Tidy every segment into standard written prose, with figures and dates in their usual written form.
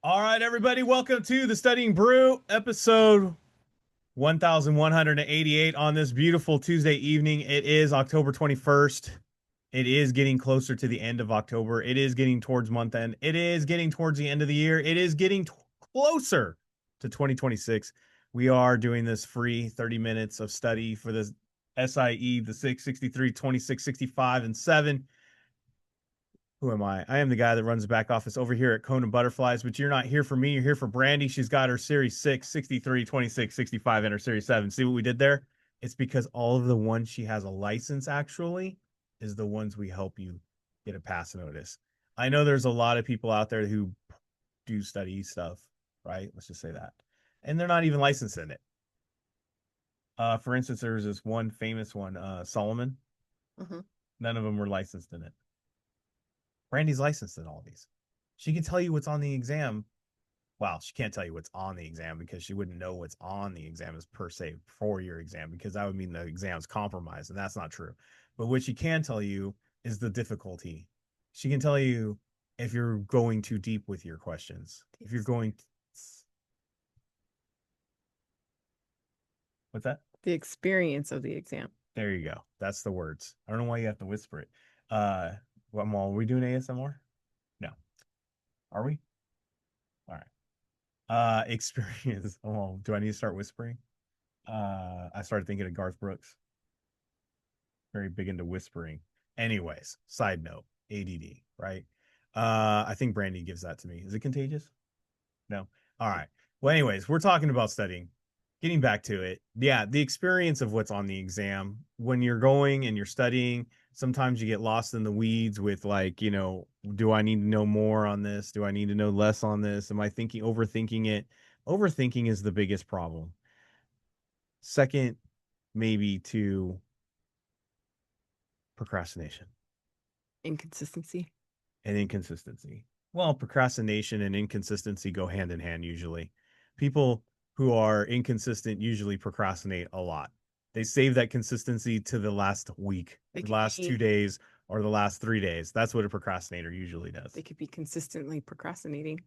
All right, everybody, welcome to the Studying Brew episode 1188 on this beautiful Tuesday evening. It is October 21st. It is getting closer to the end of October. It is getting towards month end. It is getting towards the end of the year. It is getting closer to 2026. We are doing this free 30 minutes of study for the SIE, the 663, 26, 65, and 7. Who am I? I am the guy that runs the back office over here at KonaButterflyz, but you're not here for me. You're here for Brandy. She's got her Series 6, 63, 26, 65, and her Series 7. See what we did there? It's because all of the ones she has a license actually is the ones we help you get a pass notice. I know there's a lot of people out there who do study stuff, right? Let's just say that. And they're not even licensed in it. For instance, there's this one famous one, Solomon. Mm-hmm. None of them were licensed in it. Brandy's licensed in all these. She can tell you what's on the exam. Well, she can't tell you what's on the exam because she wouldn't know what's on the exam as per se for your exam, because that would mean the exam's compromised, and that's not true. But what she can tell you is the difficulty. She can tell you if you're going too deep with your questions. If you're going, what's that? The experience of the exam. There you go. That's the words. I don't know why you have to whisper it. Well, are we doing ASMR? No. Are we? All right. Experience. Oh, do I need to start whispering? I started thinking of Garth Brooks. Very big into whispering. Anyways, side note, ADD, right? I think Brandy gives that to me. Is it contagious? No. All right. Well, anyways, we're talking about studying. Getting back to it. Yeah, the experience of what's on the exam. When you're going and you're studying, sometimes you get lost in the weeds with, like, do I need to know more on this? Do I need to know less on this? Am I overthinking it? Overthinking is the biggest problem. Second, maybe to procrastination Inconsistency. and inconsistency. Well, procrastination and inconsistency go hand in hand usually. People who are inconsistent usually procrastinate a lot. They save that consistency to the last week, They the could last 2 be days, or the last 3 days. That's what a procrastinator usually does. they could be consistently procrastinating.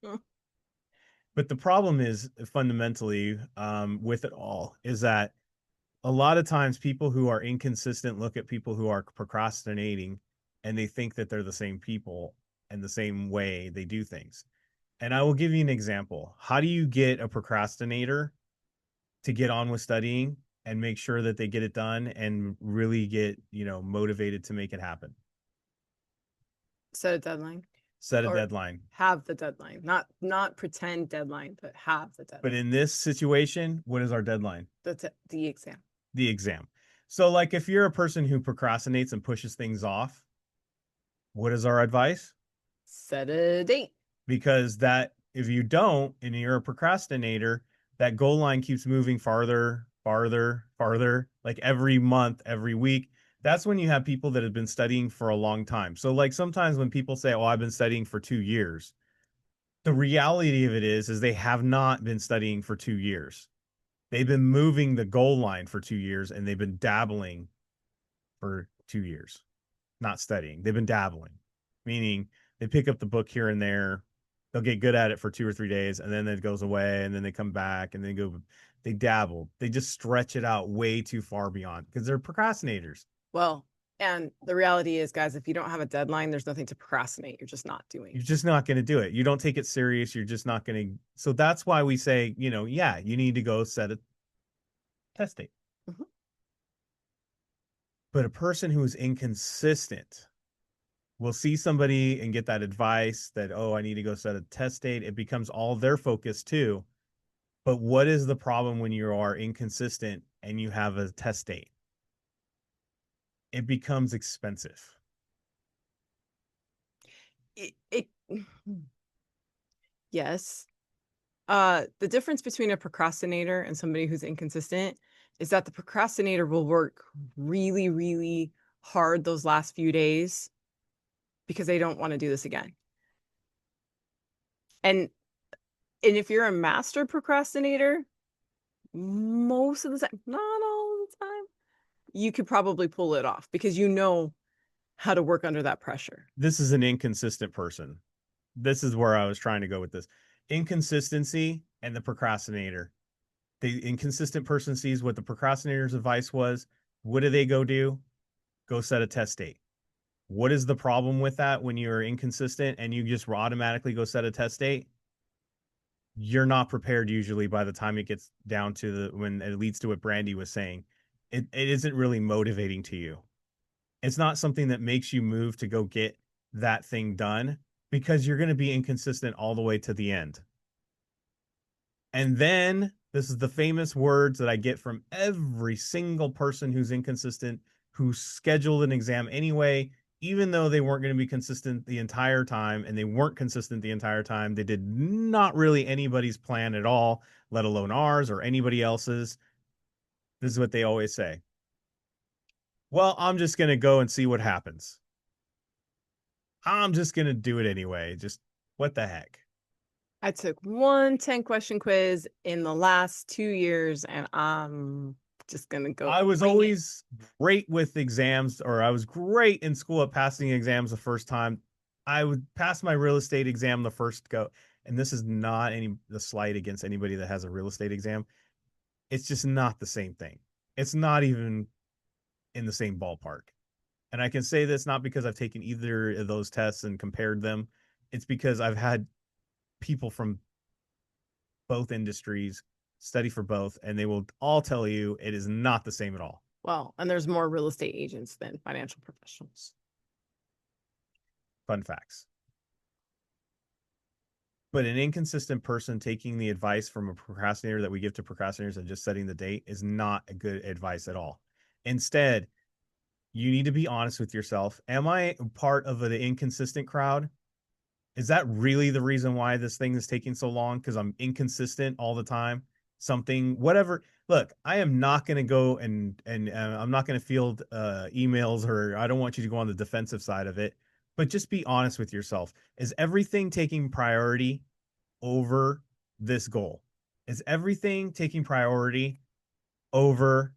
Huh. But the problem is fundamentally, with it all, is that a lot of times people who are inconsistent look at people who are procrastinating and they think that they're the same people and the same way they do things. And I will give you an example. How do you get a procrastinator to get on with studying and make sure that they get it done and really get, motivated to make it happen? Set a deadline. Set a Or deadline. have the deadline. Not pretend deadline, but have the But deadline. in this situation, what is our deadline? The exam. The exam. So, like, if you're a person who procrastinates and pushes things off, what is our advice? Set a date. Because that, if you don't and you're a procrastinator, that goal line keeps moving farther, farther, farther, like every month, every week. That's when you have people that have been studying for a long time. So, like, sometimes when people say, "Oh, I've been studying for 2 years," the reality of it is they have not been studying for 2 years. They've been moving the goal line for 2 years, and they've been dabbling for 2 years, not studying. They've been dabbling, meaning they pick up the book here and there. They'll get good at it for 2 or 3 days, and then it goes away, and then they come back and they dabble. They just stretch it out way too far beyond because they're procrastinators. Well, and the reality is, guys, if you don't have a deadline, there's nothing to procrastinate. You're just not doing. You're just not going to do it. You don't take it serious. You're just not going to. So that's why we say, yeah, you need to go set a test date. Mm-hmm. But a person who is inconsistent will see somebody and get that advice that, oh, I need to go set a test date. It becomes all their focus too. But what is the problem when you are inconsistent and you have a test date? It becomes expensive. It yes. The difference between a procrastinator and somebody who's inconsistent is that the procrastinator will work really, really hard those last few days because they don't want to do this again. And if you're a master procrastinator, most of the time, not all the time, you could probably pull it off because you know how to work under that pressure. This is an inconsistent person. this is where I was trying to go with this. Inconsistency and the procrastinator. The inconsistent person sees what the procrastinator's advice was. What do they go do? Go set a test date. What is the problem with that when you're inconsistent and you just automatically go set a test date? You're not prepared usually by the time it gets down to the when it leads to what Brandy was saying. It isn't really motivating to you. It's not something that makes you move to go get that thing done because you're going to be inconsistent all the way to the end. And then this is the famous words that I get from every single person who's inconsistent, who scheduled an exam anyway, even though they weren't going to be consistent the entire time, and they weren't consistent the entire time. They did not really anybody's plan at all, let alone ours or anybody else's. This is what they always say. Well, I'm just going to go and see what happens. I'm just going to do it anyway. Just what the heck? I took one 10-question quiz in the last 2 years, and I'm just gonna go I was wing it. always great with exams, or I was great in school at passing exams the first time. I would pass my real estate exam the first go. And this is not any the slight against anybody that has a real estate exam. It's just not the same thing. It's not even in the same ballpark. And I can say this not because I've taken either of those tests and compared them. It's because I've had people from both industries study for both, and they will all tell you it is not the same at all. Well, and there's more real estate agents than financial professionals. Fun facts. But an inconsistent person taking the advice from a procrastinator that we give to procrastinators and just setting the date is not a good advice at all. Instead, you need to be honest with yourself. Am I part of the inconsistent crowd? Is that really the reason why this thing is taking so long? Because I'm inconsistent all the time. Something, whatever. Look, I am not going to go and I'm not going to field emails, or I don't want you to go on the defensive side of it. But just be honest with yourself. Is everything taking priority over this goal? Is everything taking priority over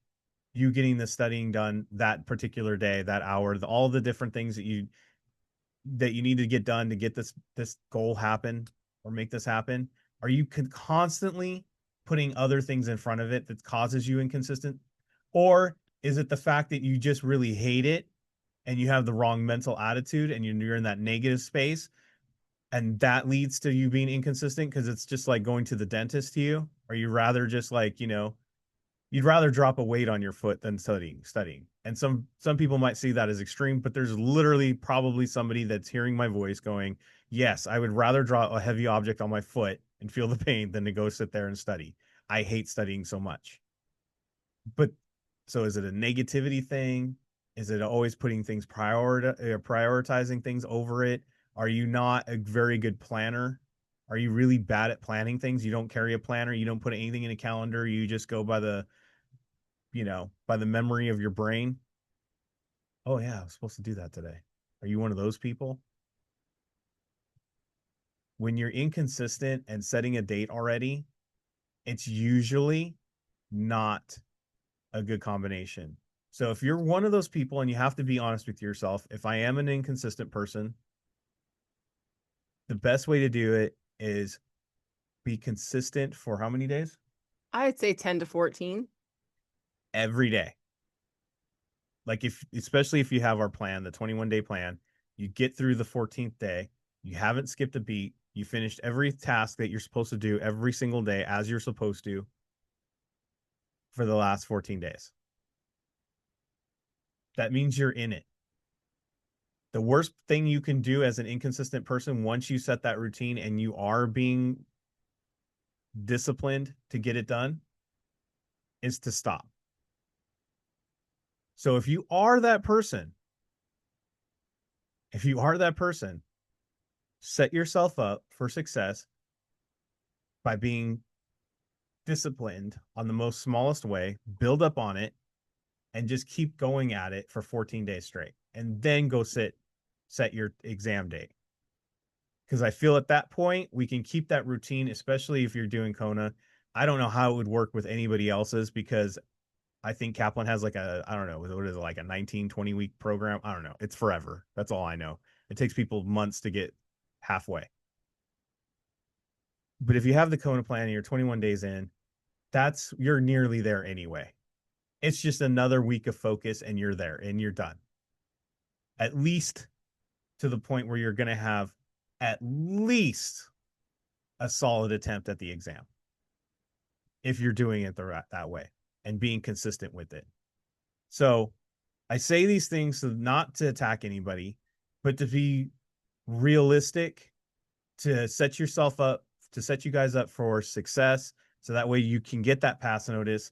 you getting the studying done that particular day, that hour, all the different things that you need to get done to get this goal happen or make this happen? Are you constantly putting other things in front of it that causes you inconsistent? Or is it the fact that you just really hate it and you have the wrong mental attitude and you're in that negative space, and that leads to you being inconsistent because it's just like going to the dentist to you? Or you rather just like, you'd rather drop a weight on your foot than studying. And some people might see that as extreme, but there's literally probably somebody that's hearing my voice going, yes, I would rather drop a heavy object on my foot and feel the pain than to go sit there and study. I hate studying so much. But so is it a negativity thing? Is it always putting things prioritizing things over it? Are you not a very good planner? Are you really bad at planning things? You don't carry a planner, you don't put anything in a calendar, you just go by the memory of your brain. Oh yeah, I was supposed to do that today. Are you one of those people? When you're inconsistent and setting a date already, it's usually not a good combination. So if you're one of those people, and you have to be honest with yourself, if I am an inconsistent person, the best way to do it is be consistent for how many days? I'd say 10 to 14. Every day. Like especially if you have our plan, the 21-day plan, you get through the 14th day, you haven't skipped a beat, you finished every task that you're supposed to do every single day as you're supposed to for the last 14 days. That means you're in it. The worst thing you can do as an inconsistent person, once you set that routine and you are being disciplined to get it done, is to stop. So if you are that person, set yourself up for success by being disciplined on the most smallest way, build up on it, and just keep going at it for 14 days straight. And then go set your exam date. Because I feel at that point, we can keep that routine, especially if you're doing Kona. I don't know how it would work with anybody else's, because I think Kaplan has like I don't know, what is it, like a 19-20 week program? I don't know. It's forever. That's all I know. It takes people months to get halfway. But if you have the Kona plan and you're 21 days in, you're nearly there anyway. It's just another week of focus and you're there and you're done. At least to the point where you're going to have at least a solid attempt at the exam if you're doing it that way and being consistent with it. So I say these things not to attack anybody, but to be realistic, to set yourself up, to set you guys up for success. So that way you can get that pass notice.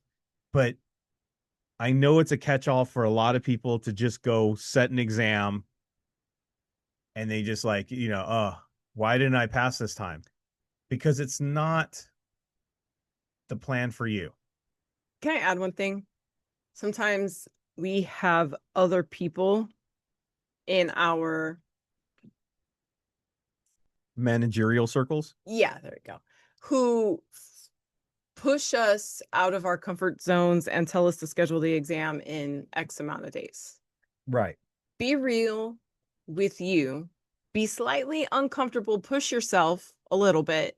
But I know it's a catch all for a lot of people to just go set an exam and they just like, why didn't I pass this time? Because it's not the plan for you. Can I add one thing? Sometimes we have other people in our, Managerial circles. yeah, there we go, who push us out of our comfort zones and tell us to schedule the exam in X amount of days. Right. Be real with you. Be slightly uncomfortable, push yourself a little bit.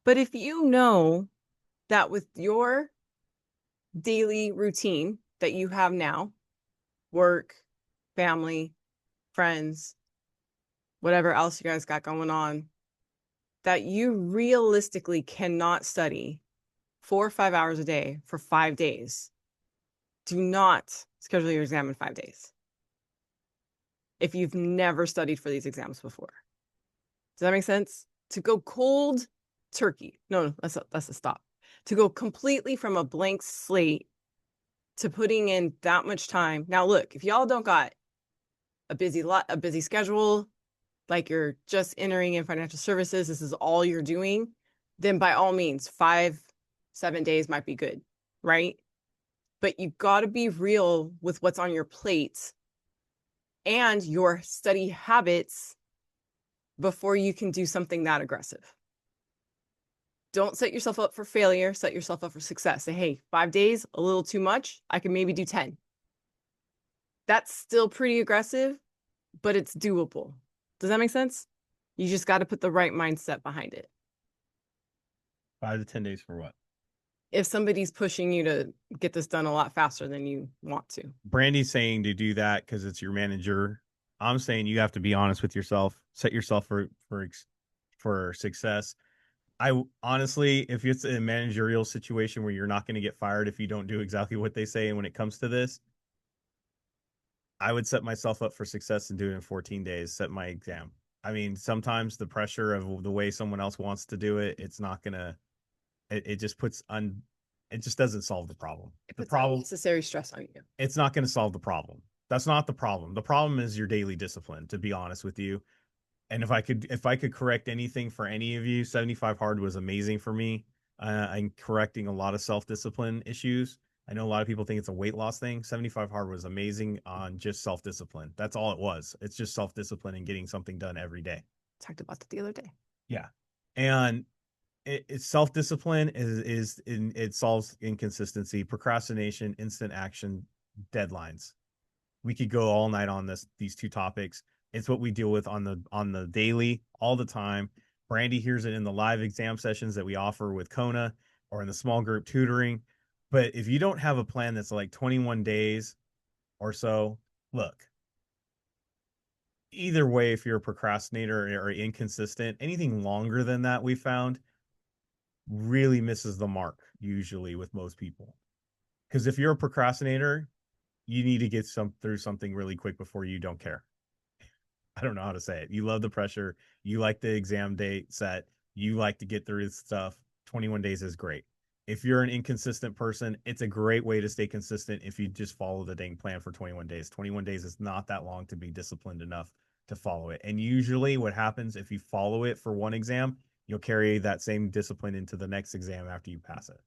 But if you know that with your daily routine that you have now, work, family, friends, whatever else you guys got going on, that you realistically cannot study 4 or 5 hours a day for 5 days, do not schedule your exam in 5 days. If you've never studied for these exams before. Does that make sense? To go cold turkey. No, that's a stop. To go completely from a blank slate to putting in that much time. Now look, if y'all don't got a busy schedule, like you're just entering in financial services, this is all you're doing, then by all means, 5-7 days might be good, right? But you got to be real with what's on your plate and your study habits before you can do something that aggressive. Don't set yourself up for failure, set yourself up for success. Say, hey, 5 days, a little too much. I can maybe do 10. That's still pretty aggressive, but it's doable. Does that make sense? You just got to put the right mindset behind it. 5 to 10 days for what? If somebody's pushing you to get this done a lot faster than you want to. Brandy's saying to do that because it's your manager. I'm saying you have to be honest with yourself, set yourself for success. I honestly, if it's a managerial situation where you're not going to get fired if you don't do exactly what they say, and when it comes to this, I would set myself up for success and do it in 14 days, set my exam. I mean, sometimes the pressure of the way someone else wants to do it, it's not gonna, it just it just doesn't solve the problem. It The puts problem, unnecessary stress on you. it's not going to solve the problem. That's not the problem. The problem is your daily discipline, to be honest with you. And if I could correct anything for any of you, 75 hard was amazing for me. I'm correcting a lot of self-discipline issues. I know a lot of people think it's a weight loss thing. 75 hard was amazing on just self-discipline. That's all it was. It's just self-discipline and getting something done every day. Talked about that the other day. Yeah. And it's self-discipline it solves inconsistency, procrastination, instant action, deadlines. We could go all night on these two topics. It's what we deal with on the daily all the time. Brandy hears it in the live exam sessions that we offer with Kona or in the small group tutoring. But if you don't have a plan that's like 21 days or so, look, either way, if you're a procrastinator or inconsistent, anything longer than that we found really misses the mark usually with most people. Because if you're a procrastinator, you need to get through something really quick before you don't care. I don't know how to say it. You love the pressure. You like the exam date set. You like to get through stuff. 21 days is great. If you're an inconsistent person, it's a great way to stay consistent if you just follow the dang plan for 21 days. 21 days is not that long to be disciplined enough to follow it. And usually what happens if you follow it for one exam, you'll carry that same discipline into the next exam after you pass it.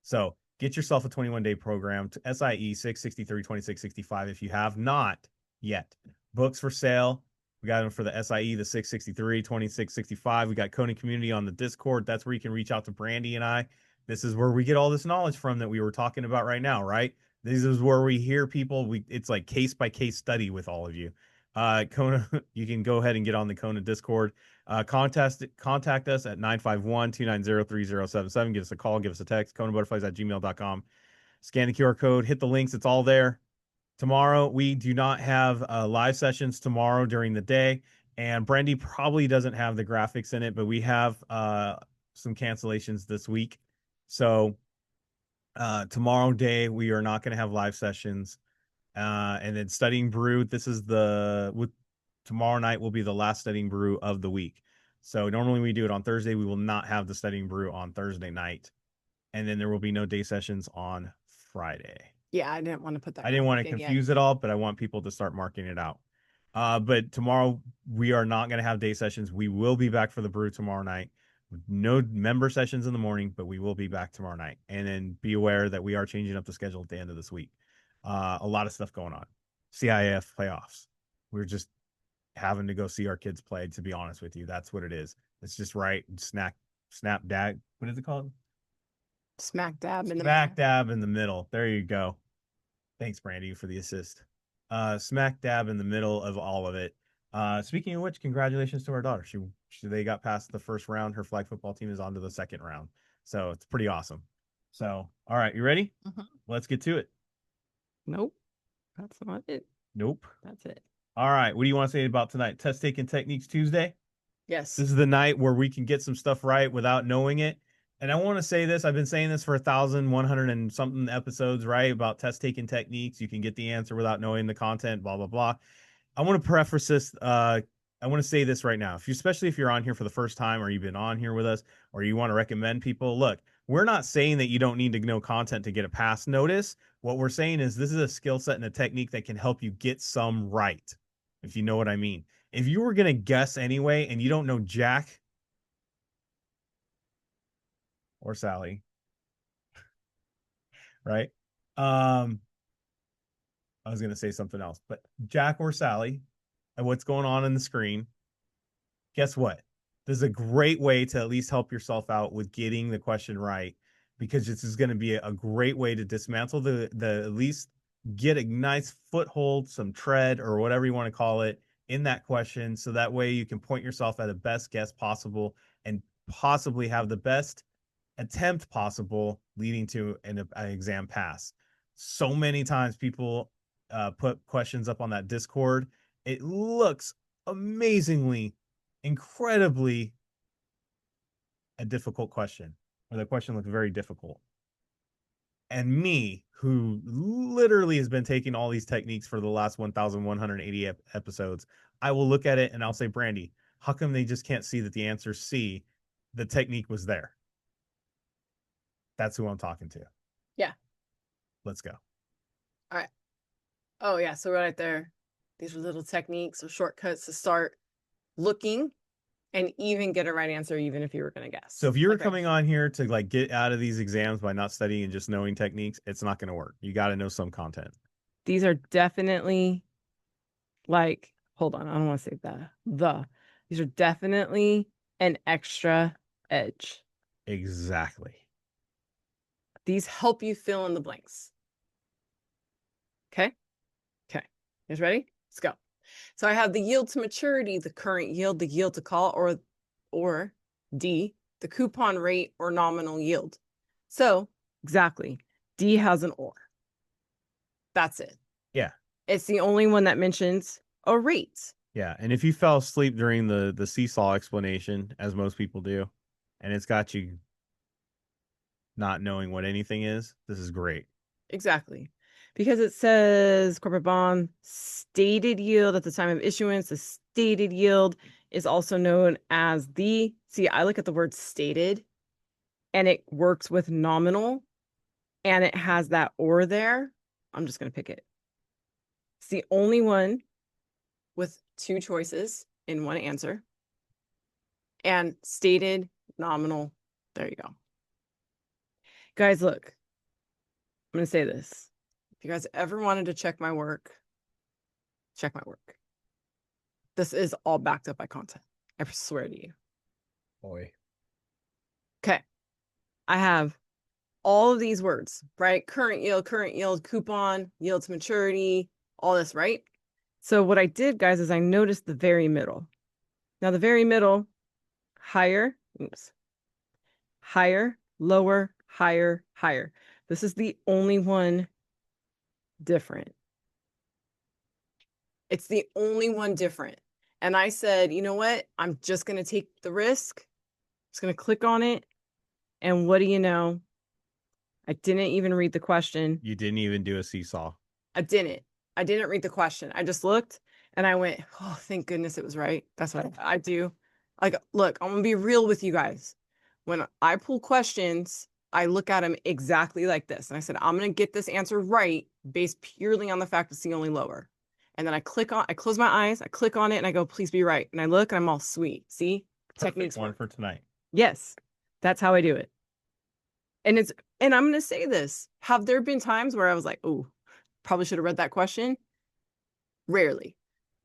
So get yourself a 21-day program to SIE 663 2665 if you have not yet. Books for sale. We got them for the SIE, the 663 2665. We got Kona Community on the Discord. That's where you can reach out to Brandy and I. This is where we get all this knowledge from that we were talking about right now, right? This is where we hear people. It's like case by case study with all of you. Kona, you can go ahead and get on the Kona Discord. Contact us at 951-290-3077. Give us a call, give us a text, KonaButterflyz@gmail.com. Scan the QR code, hit the links, it's all there. Tomorrow, we do not have live sessions tomorrow during the day, and Brandy probably doesn't have the graphics in it, but we have some cancellations this week. So tomorrow day, we are not going to have live sessions. And then studying brew, this is tomorrow night will be the last studying brew of the week. So normally we do it on Thursday. We will not have the studying brew on Thursday night. And then there will be no day sessions on Friday. Yeah, I didn't want to put that I didn't want to graphic in yet. confuse it all, but I want people to start marking it out. But tomorrow we are not going to have day sessions. We will be back for the brew tomorrow night. No member sessions in the morning, but we will be back tomorrow night. And then be aware that we are changing up the schedule at the end of this week. A lot of stuff going on. CIF playoffs. We're just having to go see our kids play, to be honest with you. That's what it is. It's just right. Snap dab. What is it called? Smack dab in the Smack middle. dab in the middle. There you go. Thanks, Brandy, for the assist. Smack dab in the middle of all of it. Speaking of which, congratulations to our daughter. They got past the first round. Her flag football team is on to the second round. So it's pretty awesome. So, all right, you ready? Mm-hmm. Let's get to it. Nope. That's not it. Nope. That's it. All right. What do you want to say about tonight? Test taking techniques Tuesday. Yes. This is the night where we can get some stuff right without knowing it. And I want to say this. I've been saying this for 1,100 and something episodes, right? About test taking techniques. You can get the answer without knowing the content, blah, blah, blah. I want to preface this. I want to say this right now. Especially if you're on here for the first time or you've been on here with us or you want to recommend people, look, we're not saying that you don't need to know content to get a pass notice. What we're saying is this is a skill set and a technique that can help you get some right, if you know what I mean. If you were going to guess anyway and you don't know Jack or Sally, right? I was going to say something else, but Jack or Sally and what's going on in the screen, guess what? This is a great way to at least help yourself out with getting the question right, because this is going to be a great way to dismantle the at least get a nice foothold, some tread or whatever you want to call it in that question. So that way you can point yourself at the best guess possible and possibly have the best attempt possible leading to an exam pass. So many times people put questions up on that Discord. It looks amazingly, incredibly a difficult question, or the question looks very difficult. And me, who literally has been taking all these techniques for the last 1,180 episodes, I will look at it and I'll say, Brandy, how come they just can't see that the answer C, the technique was there? That's who I'm talking to. Yeah. Let's go. All right. Oh, yeah. So right there, these are little techniques or shortcuts to start looking and even get a right answer, even if you were going to guess. So if you're coming on here to like get out of these exams by not studying and just knowing techniques, it's not going to work. You got to know some content. These are definitely like, hold on, I don't want to say the. These are definitely an extra edge. Exactly. These help you fill in the blanks. Okay. Okay. You guys ready? Let's go. So I have the yield to maturity, the current yield, the yield to call, or D, the coupon rate or nominal yield. So exactly, D has an or. That's it. Yeah. It's the only one that mentions a rate. Yeah. And if you fell asleep during the seesaw explanation, as most people do, and it's got you not knowing what anything is, this is great. Exactly. Because it says corporate bond stated yield at the time of issuance. The stated yield is also known as I look at the word stated and it works with nominal and it has that or there. I'm just going to pick it. It's the only one with two choices in one answer. And stated, nominal, there you go. Guys, look, I'm going to say this. If you guys ever wanted to check my work, check my work. This is all backed up by content. I swear to you. Boy. Okay. I have all of these words, right? Current yield, coupon, yield to maturity, all this, right? So what I did, guys, is I noticed the very middle. Now the very middle, higher, oops, higher, lower, higher, higher. This is the only one different. It's the only one different. And I said, you know what? I'm just going to take the risk. Just going to click on it. And what do you know? I didn't even read the question. You didn't even do a seesaw. I didn't. I didn't read the question. I just looked and I went, oh, thank goodness it was right. That's what I do. Like, look, I'm going to be real with you guys. When I pull questions, I look at them exactly like this. And I said, I'm going to get this answer right based purely on the fact it's the only lower. And then I close my eyes, I click on it and I go, please be right. And I look and I'm all sweet. See? Techniques one for tonight. Yes. That's how I do it. And I'm going to say this. Have there been times where I was like, oh, probably should have read that question? Rarely.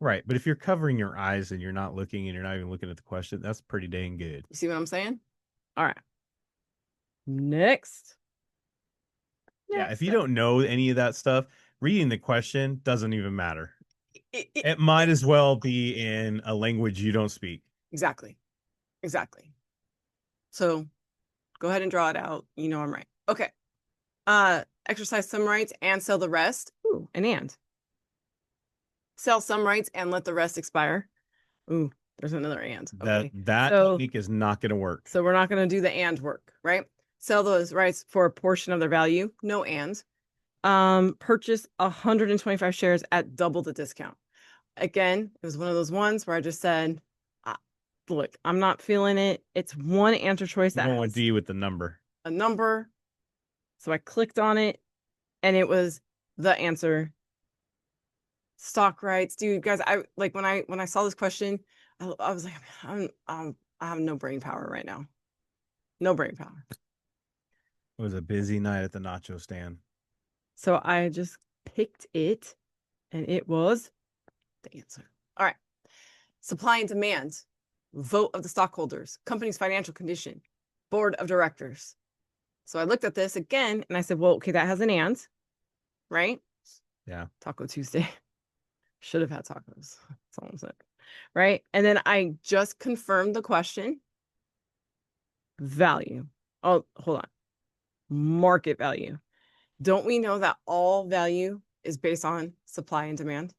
Right. But if you're covering your eyes and you're not looking and you're not even looking at the question, that's pretty dang good. You see what I'm saying? All right. Next. Yeah. If you don't know any of that stuff, reading the question doesn't even matter. It might as well be in a language you don't speak. Exactly. Exactly. So go ahead and draw it out. You know I'm right. Okay. Exercise some rights and sell the rest. Ooh, and. Sell some rights and let the rest expire. Ooh, there's another and. Okay. That technique is not going to work. So we're not going to do the and work, right? Sell those rights for a portion of their value. No and. Purchase 125 shares at double the discount. Again, it was one of those ones where I just said, look, I'm not feeling it. It's one answer choice that has D with the number. A number. So I clicked on it and it was the answer. Stock rights, dude, guys. I like when I saw this question, I was like, I have no brain power right now. No brain power. It was a busy night at the nacho stand. So I just picked it and it was the answer. All right. Supply and demand, vote of the stockholders, company's financial condition, board of directors. So I looked at this again and I said, well, okay, that has an and, right? Yeah. Taco Tuesday. Should have had tacos. That's all I'm saying. Right. And then I just confirmed the question. Value. Oh, hold on. Market value. Don't we know that all value is based on supply and demand?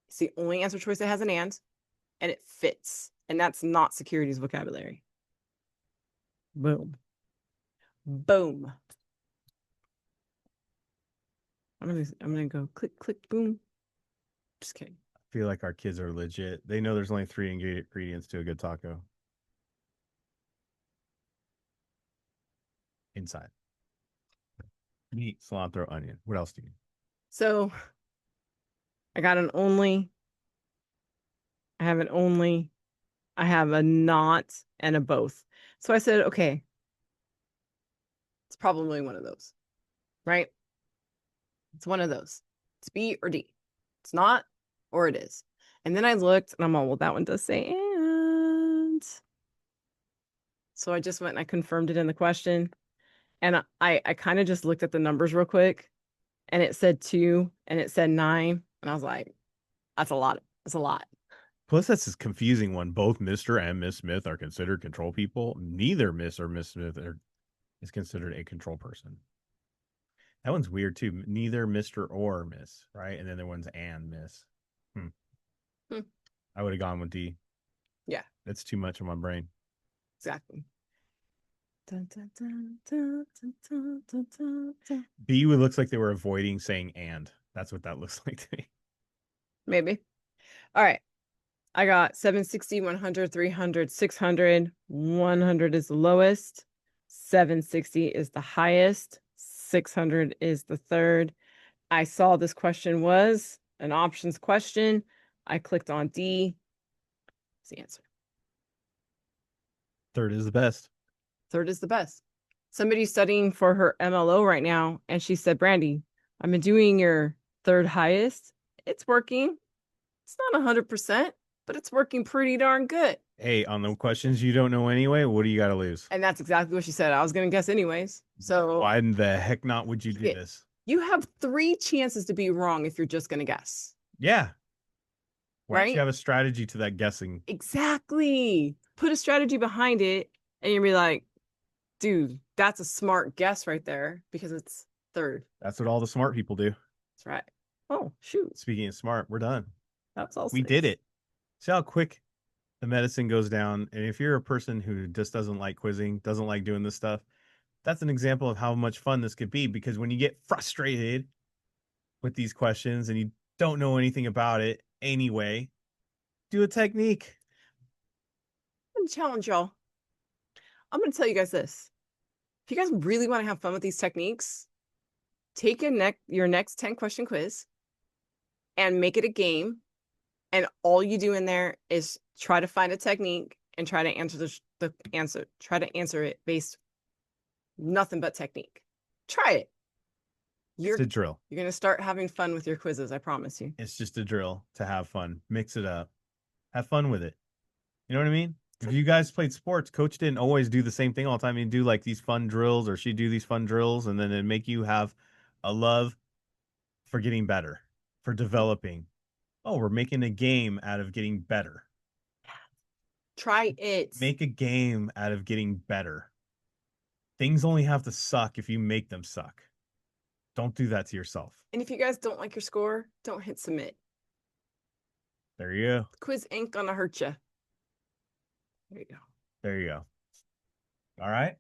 It's the only answer choice that has an and it fits. And that's not securities vocabulary. Boom. Boom. I'm gonna go click, click, boom. Just kidding. I feel like our kids are legit. They know there's only 3 ingredients to a good taco. Inside. Meat, cilantro, onion. What else do you need? So I got an only. I have an only. I have a not and a both. So I said, okay, it's probably one of those, right? It's one of those. It's B or D. It's not or it is. And then I looked and I'm all, well, that one does say and. So I just went and I confirmed it in the question. And I kind of just looked at the numbers real quick and it said 2 and it said 9. And I was like, that's a lot. That's a lot. Plus, that's a confusing one. Both Mr. and Miss Smith are considered control people. Neither Miss or Miss Smith is considered a control person. That one's weird too. Neither Mr. or Miss, right? And then there one's and Miss. I would have gone with D. Yeah. That's too much in my brain. Exactly. B would looks like they were avoiding saying and. That's what that looks like to me. Maybe. All right. I got 760, 100, 300, 600. 100 is the lowest. 760 is the highest. 600 is the third. I saw this question was an options question. I clicked on D. It's the answer. Third is the best. Third is the best. Somebody's studying for her MLO right now, and she said, Brandy, I've been doing your third highest. It's working. It's not 100%, but it's working pretty darn good. Hey, on the questions you don't know anyway, what do you got to lose? And that's exactly what she said. I was going to guess anyways. So why in the heck not would you do this? You have 3 chances to be wrong if you're just going to guess. Yeah. Why don't you right? have a strategy to that guessing? Exactly. Put a strategy behind it, and you'll be like, dude, that's a smart guess right there because it's third. That's what all the smart people do. That's right. Oh, shoot. Speaking of smart, we're done. That was all We did six. it. See how quick the medicine goes down. And if you're a person who just doesn't like quizzing, doesn't like doing this stuff, that's an example of how much fun this could be. Because when you get frustrated with these questions and you don't know anything about it anyway, do a technique. I'm gonna challenge y'all. I'm gonna tell you guys this. If you guys really want to have fun with these techniques, take your next 10 question quiz and make it a game. And all you do in there is try to find a technique and try to answer the answer. Try to answer it based nothing but technique. Try it. It's You're a drill. you're gonna start having fun with your quizzes. I promise you. It's just a drill to have fun. Mix it up. Have fun with it. You know what I mean? If you guys played sports, coach didn't always do the same thing all the time. He'd do like these fun drills, or she'd do these fun drills, and then it'd make you have a love for getting better, for developing. Oh, we're making a game out of getting better. Try it. Make a game out of getting better. Things only have to suck if you make them suck. Don't do that to yourself. And if you guys don't like your score, don't hit submit. There you go. Quiz ain't gonna hurt you. There you go. There you go. All right.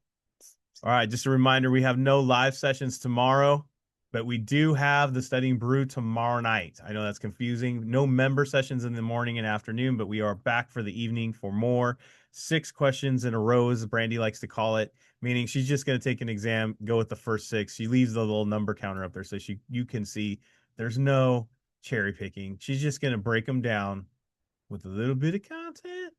All right. Just a reminder, we have no live sessions tomorrow, but we do have the Studying Brew tomorrow night. I know that's confusing. No member sessions in the morning and afternoon, but we are back for the evening for more 6 questions in a row, as Brandy likes to call it, meaning she's just going to take an exam, go with the first 6. She leaves the little number counter up there so you can see there's no cherry picking. She's just going to break them down with a little bit of content,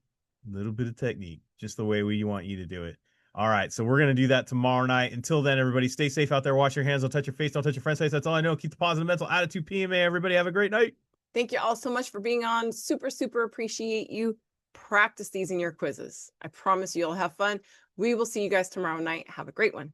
a little bit of technique, just the way we want you to do it. All right, so we're going to do that tomorrow night. Until then, everybody, stay safe out there. Wash your hands. Don't touch your face. Don't touch your friend's face. That's all I know. Keep the positive mental attitude. PMA. Everybody have a great night. Thank you all so much for being on. Super, super appreciate you. Practice these in your quizzes. I promise you'll have fun. We will see you guys tomorrow night. Have a great one.